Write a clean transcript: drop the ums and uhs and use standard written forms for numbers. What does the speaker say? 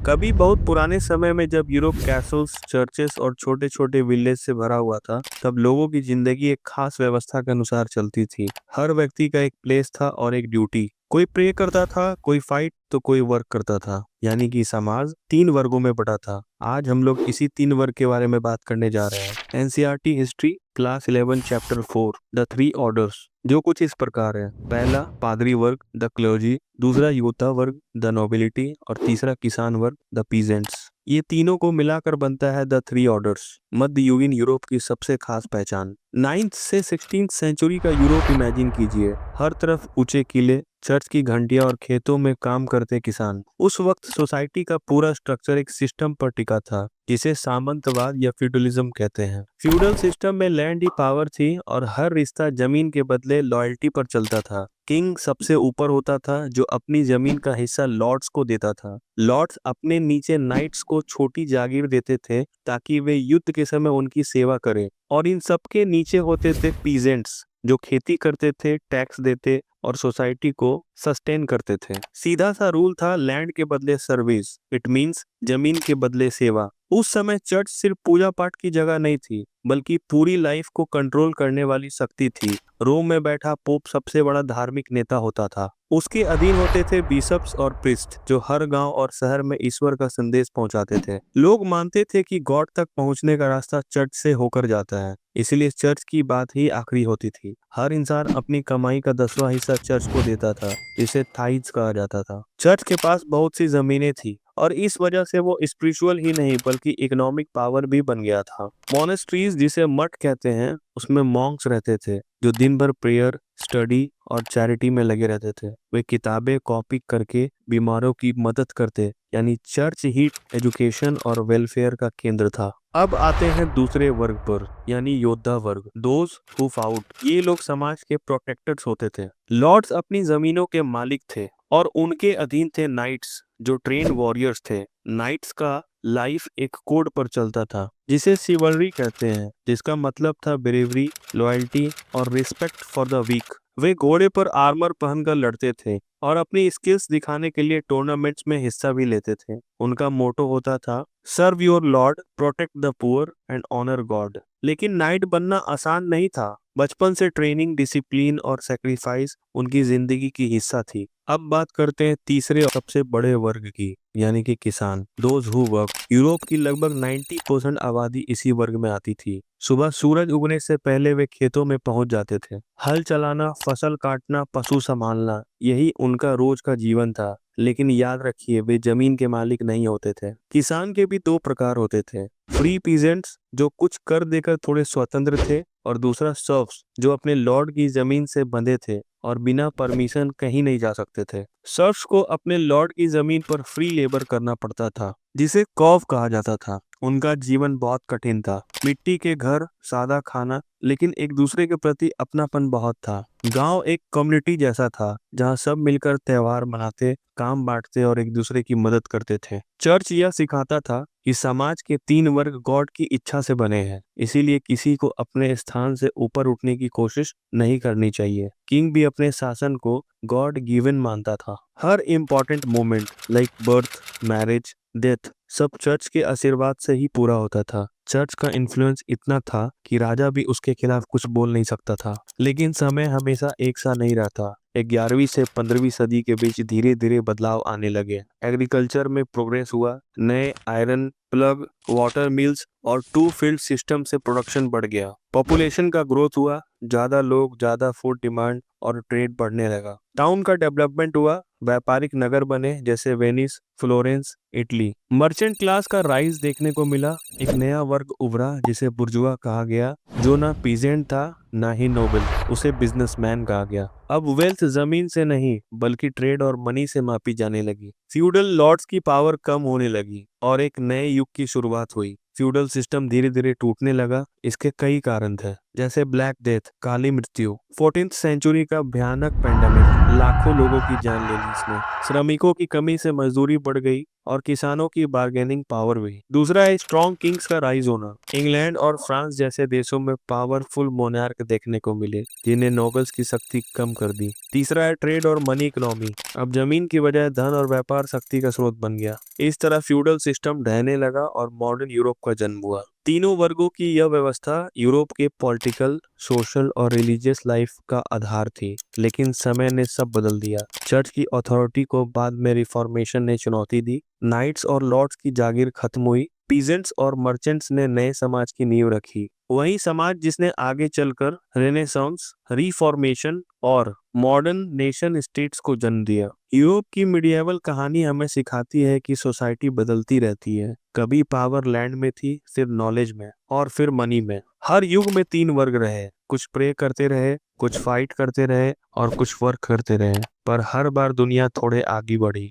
कभी बहुत पुराने समय में जब यूरोप कैसल्स, चर्चेस और छोटे छोटे विलेज से भरा हुआ था, तब लोगों की जिंदगी एक खास व्यवस्था के अनुसार चलती थी। हर व्यक्ति का एक प्लेस था और एक ड्यूटी। कोई प्रे करता था, कोई फाइट तो कोई वर्क करता था। यानी कि समाज तीन वर्गों में बटा था। आज हम लोग इसी तीन वर्ग के बारे में बात करने जा रहे हैं। NCERT history class 11 chapter 4 the three orders, जो कुछ इस प्रकार है। पहला पादरी वर्ग द क्लर्जी, दूसरा योद्धा वर्ग द नोबिलिटी और तीसरा किसान वर्ग द पीजेंट्स। ये तीनों को मिलाकर बनता है द थ्री ऑर्डर्स, मध्ययुगीन यूरोप की सबसे खास पहचान। 9th से 16th सेंचुरी का यूरोप इमेजिन कीजिए। हर तरफ ऊंचे किले, चर्च की घंटियां और खेतों में काम करते किसान। उस वक्त सोसाइटी का पूरा स्ट्रक्चर एक सिस्टम पर टिका था, जिसे सामंतवाद या फ्यूडलिज्म कहते हैं। फ्यूडल सिस्टम में लैंड ही पावर थी और हर रिश्ता जमीन के बदले लॉयल्टी पर चलता था। किंग सबसे ऊपर होता था, जो अपनी जमीन का हिस्सा लॉर्ड्स को देता था। लॉर्ड्स अपने नीचे नाइट्स को छोटी जागीर देते थे ताकि वे युद्ध के समय उनकी सेवा करें। और इन सबके नीचे होते थे पीजेंट्स, जो खेती करते थे, टैक्स देते और सोसाइटी को सस्टेन करते थे। सीधा सा रूल था, लैंड के बदले सर्विस, इट मींस जमीन के बदले सेवा। उस समय चर्च सिर्फ पूजा पाठ की जगह नहीं थी, बल्कि पूरी लाइफ को कंट्रोल करने वाली शक्ति थी। रोम में बैठा पोप सबसे बड़ा धार्मिक नेता होता था। उसके अधीन होते थे बिशप्स और प्रीस्ट, जो हर गांव और शहर में ईश्वर का संदेश पहुंचाते थे। लोग मानते थे कि गॉड तक पहुंचने का रास्ता चर्च से होकर जाता है, इसलिए चर्च की बात ही आखिरी होती थी। हर इंसान अपनी कमाई का 10वां हिस्सा चर्च को देता था, जिसे थाइज कहा जाता था। चर्च के पास बहुत सी जमीनें थी और इस वजह से वो स्पिरिचुअल ही नहीं बल्कि इकोनॉमिक पावर भी बन गया था। मोनेस्ट्रीज, जिसे मठ कहते हैं, उसमें मॉन्क्स रहते थे, जो दिन भर प्रेयर, स्टडी और चैरिटी में लगे रहते थे। वे किताबें कॉपी करके बीमारों की मदद करते। यानी चर्च ही एजुकेशन और वेलफेयर का केंद्र था। अब आते हैं दूसरे वर्ग पर, यानी योद्धा वर्ग, दोज हु फाउट। ये लोग समाज के प्रोटेक्टर्स होते थे। लॉर्ड्स अपनी जमीनों के मालिक थे और उनके अधीन थे नाइट्स, जो ट्रेन वॉरियर्स थे। नाइट्स का लाइफ एक कोड पर चलता था, जिसे सिवलरी कहते हैं, जिसका मतलब था ब्रेवरी, लॉयल्टी और रिस्पेक्ट फॉर द वीक। वे घोड़े पर आर्मर पहनकर लड़ते थे और अपनी स्किल्स दिखाने के लिए टूर्नामेंट्स में हिस्सा भी लेते थे। उनका मोटो होता था, serve your lord, protect the poor and honour God. लेकिन नाइट बनना आसान नहीं था। बचपन से ट्रेनिंग, डिसिप्लिन और सेक्रीफाइस उनकी जिंदगी की हिस्सा थी। अब बात करते हैं तीसरे और सबसे बड़े वर्ग की, यानी कि किसान, दोज हु वर्क। यूरोप की लगभग 90% आबादी इसी वर्ग में आती थी। सुबह सूरज उगने से पहले वे खेतों में पहुंच जाते थे। हल चलाना, फसल काटना, पशु संभालना, यही उनका रोज का जीवन था। लेकिन याद रखिए, वे जमीन के मालिक नहीं होते थे। किसान के भी दो प्रकार होते थे, फ्री पीजेंट्स, जो कुछ कर देकर थोड़े स्वतंत्र थे, और दूसरा सर्फ्स, जो अपने लॉर्ड की जमीन से बंधे थे और बिना परमिशन कहीं नहीं जा सकते थे। सर्फ्स को अपने लॉर्ड की जमीन पर फ्री लेबर करना पड़ता था, जिसे कौव कहा जाता था। उनका जीवन बहुत कठिन था। मिट्टी के घर, सादा खाना, लेकिन एक दूसरे के प्रति अपनापन बहुत था। गांव एक कम्युनिटी जैसा था, जहां सब मिलकर त्योहार मनाते, काम बांटते और एक दूसरे की मदद करते थे। चर्च यह सिखाता था कि समाज के तीन वर्ग गॉड की इच्छा से बने हैं, इसीलिए किसी को अपने स्थान से ऊपर उठने की कोशिश नहीं करनी चाहिए। किंग भी अपने शासन को गॉड गिवन मानता था। हर important moment like birth, marriage, death, सब चर्च के आशीर्वाद से ही पूरा होता था। चर्च का इन्फ्लुएंस इतना था कि राजा भी उसके खिलाफ कुछ बोल नहीं सकता था। लेकिन समय हमेशा एक सा नहीं रहता। 11वीं से 15वीं सदी के बीच धीरे धीरे बदलाव आने लगे। एग्रीकल्चर में प्रोग्रेस हुआ। नए आयरन प्लग, वाटर मिल्स और टू फील्ड सिस्टम से प्रोडक्शन बढ़ गया। पॉपुलेशन का ग्रोथ हुआ, ज्यादा लोग, ज्यादा फूड डिमांड और ट्रेड बढ़ने लगा। टाउन का डेवलपमेंट हुआ, व्यापारिक नगर बने जैसे Venice, Florence, Italy. Merchant class का राइज देखने को मिला। एक नया वर्ग उभरा, जिसे बुर्जुआ कहा गया, जो ना पीजेंट था ना ही नोबल, उसे बिजनेसमैन कहा गया। अब वेल्थ जमीन से नहीं बल्कि ट्रेड और मनी से मापी जाने लगी। फ्यूडल लॉर्ड्स की पावर कम होने लगी और एक नए युग की शुरुआत हुई। फ्यूडल सिस्टम धीरे धीरे टूटने लगा, इसके कई कारण थे, जैसे ब्लैक डेथ, काली मृत्यु, 14th सेंचुरी का भयानक पेंडेमिक, लाखों लोगों की जान ले ली इसने। श्रमिकों की कमी से मजदूरी बढ़ गई और किसानों की बार्गेनिंग पावर भी। दूसरा है स्ट्रॉन्ग किंग्स का राइज होना। इंग्लैंड और फ्रांस जैसे देशों में पावरफुल मोनार्क देखने को मिले, जिन्हें नोबल्स की शक्ति कम कर दी। तीसरा है ट्रेड और मनी इकोनॉमी। अब जमीन की बजाय धन और व्यापार शक्ति का स्रोत बन गया। इस तरह फ्यूडल सिस्टम ढहने लगा और मॉडर्न यूरोप का जन्म हुआ। तीनों वर्गों की यह व्यवस्था यूरोप के पॉलिटिकल, सोशल और रिलीजियस लाइफ का आधार थी। लेकिन समय ने सब बदल दिया। चर्च की अथॉरिटी को बाद में रिफॉर्मेशन ने चुनौती दी। नाइट्स और लॉर्ड्स की जागीर खत्म हुई। पीजेंट्स और मर्चेंट्स ने नए समाज की नींव रखी। वही समाज जिसने आगे चलकर रेनेसांस, रिफॉर्मेशन और मॉडर्न नेशन स्टेट्स को जन्म दिया। यूरोप की मिडिएवल कहानी हमें सिखाती है कि सोसाइटी बदलती रहती है। कभी पावर लैंड में थी, सिर्फ नॉलेज में, और फिर मनी में। हर युग में तीन वर्ग रहे, कुछ प्रे करते रहे, कुछ फाइट करते रहे और कुछ वर्क करते रहे, पर हर बार दुनिया थोड़े आगे बढ़ी।